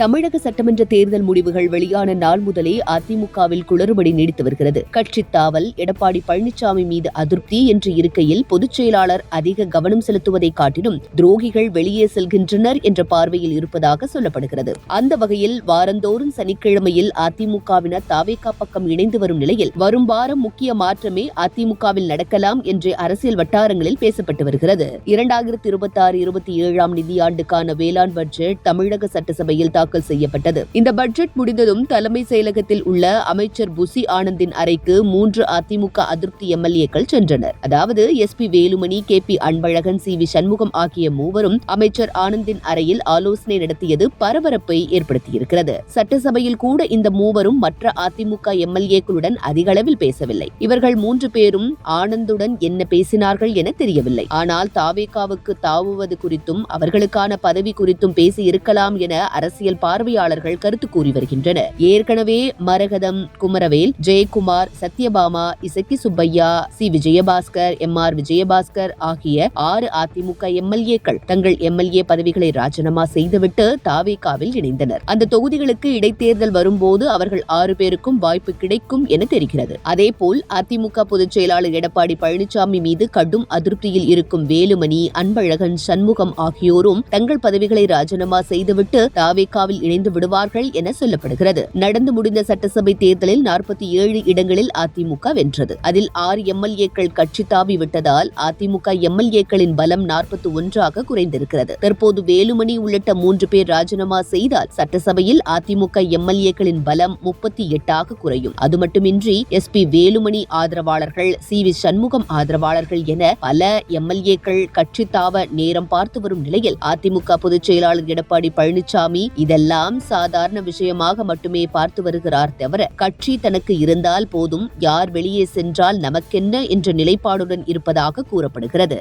தமிழக சட்டமன்ற தேர்தல் முடிவுகள் வெளியான நாள் முதலே அதிமுகவில் குளறுபடி நீடித்து வருகிறது. கட்சித் தாவல், எடப்பாடி பழனிசாமி மீது அதிருப்தி என்று இருக்கையில் பொதுச் செயலாளர் அதிக கவனம் செலுத்துவதை காட்டிலும் துரோகிகள் வெளியே செல்கின்றனர் என்ற பார்வையில் இருப்பதாக சொல்லப்படுகிறது. அந்த வகையில் வாரந்தோறும் சனிக்கிழமையில் அதிமுகவினர் தாவேகா பக்கம் இணைந்து வரும் நிலையில் வரும் வாரம் முக்கிய மாற்றமே அதிமுகவில் நடக்கலாம் என்று அரசியல் வட்டாரங்களில் பேசப்பட்டு வருகிறது. 2026-27 நிதியாண்டுக்கான வேளாண் பட்ஜெட் தமிழக சட்டசபையில் தாக்கல் செய்யப்பட்டது. இந்த பட்ஜெட் முடிந்ததும் தலைமை செயலகத்தில் உள்ள அமைச்சர் புசி ஆனந்தின் அறைக்கு 3 அதிமுக அதிருப்தி எம்எல்ஏக்கள் சென்றனர். அதாவது SP Velumani, KP Anbazhagan, CV Shanmugam ஆகிய மூவரும் அமைச்சர் ஆனந்தின் அறையில் ஆலோசனை நடத்தியது பரபரப்பை ஏற்படுத்தியிருக்கிறது. சட்டசபையில் கூட இந்த மூவரும் மற்ற அதிமுக எம்எல்ஏக்களுடன் அதிக அளவில் பேசவில்லை. இவர்கள் 3 பேரும் ஆனந்துடன் என்ன பேசினார்கள் என தெரியவில்லை. ஆனால் தாவேகாவுக்கு தாவுவது குறித்தும் அவர்களுக்கான பதவி குறித்தும் பேசி இருக்கலாம் என அரசியல் பார்வையாளர்கள் கருத்து கூறி வருகின்றனர். ஏற்கனவே மரகதம், குமரவேல், ஜெயக்குமார், சத்யபாமா, இசக்கி சுப்பையா, சி விஜயபாஸ்கர், MR விஜயபாஸ்கர் ஆகிய 6 அதிமுக எம்எல்ஏக்கள் தங்கள் எம்எல்ஏ பதவிகளை ராஜினாமா செய்துவிட்டு தாவேகாவில் இணைந்தனர். அந்த தொகுதிகளுக்கு இடைத்தேர்தல் வரும்போது அவர்கள் 6 பேருக்கும் வாய்ப்பு கிடைக்கும் என தெரிகிறது. அதேபோல் அதிமுக பொதுச் செயலாளர் எடப்பாடி பழனிசாமி மீது கடும் அதிருப்தியில் இருக்கும் வேலுமணி, அன்பழகன், சண்முகம் ஆகியோரும் தங்கள் பதவிகளை ராஜினாமா செய்துவிட்டு தாவேகாவில் இணைந்து விடுவார்கள் என சொல்லப்படுகிறது. நடந்து முடிந்த சட்டசபை தேர்தலில் 47 இடங்களில் அதிமுக வென்றது. அதில் 6 எம்எல்ஏக்கள் கட்சி தாவி விட்டதால் அதிமுக எம்எல்ஏக்களின் பலம் 41 குறைந்திருக்கிறது. தற்போது வேலுமணி உள்ளிட்ட 3 பேர் ராஜினாமா செய்தால் சட்டசபையில் அதிமுக எம்எல்ஏக்களின் பலம் 38 குறையும். அது மட்டுமின்றி SP வேலுமணி ஆதரவாளர்கள், CV சண்முகம் ஆதரவாளர்கள் என பல எம்எல்ஏக்கள் கட்சி தாவ நேரம் பார்த்து வரும் நிலையில் அதிமுக பொதுச் செயலாளர் எடப்பாடி பழனிசாமி இதெல்லாம் சாதாரண விஷயமாக மட்டுமே பார்த்து வருகிறார் தவிர கட்சி தனக்கு இருந்தால் போதும், யார் வெளியே சென்றால் நமக்கென்ன என்ற நிலைப்பாடுடன் இருப்பதாக கூறப்படுகிறது.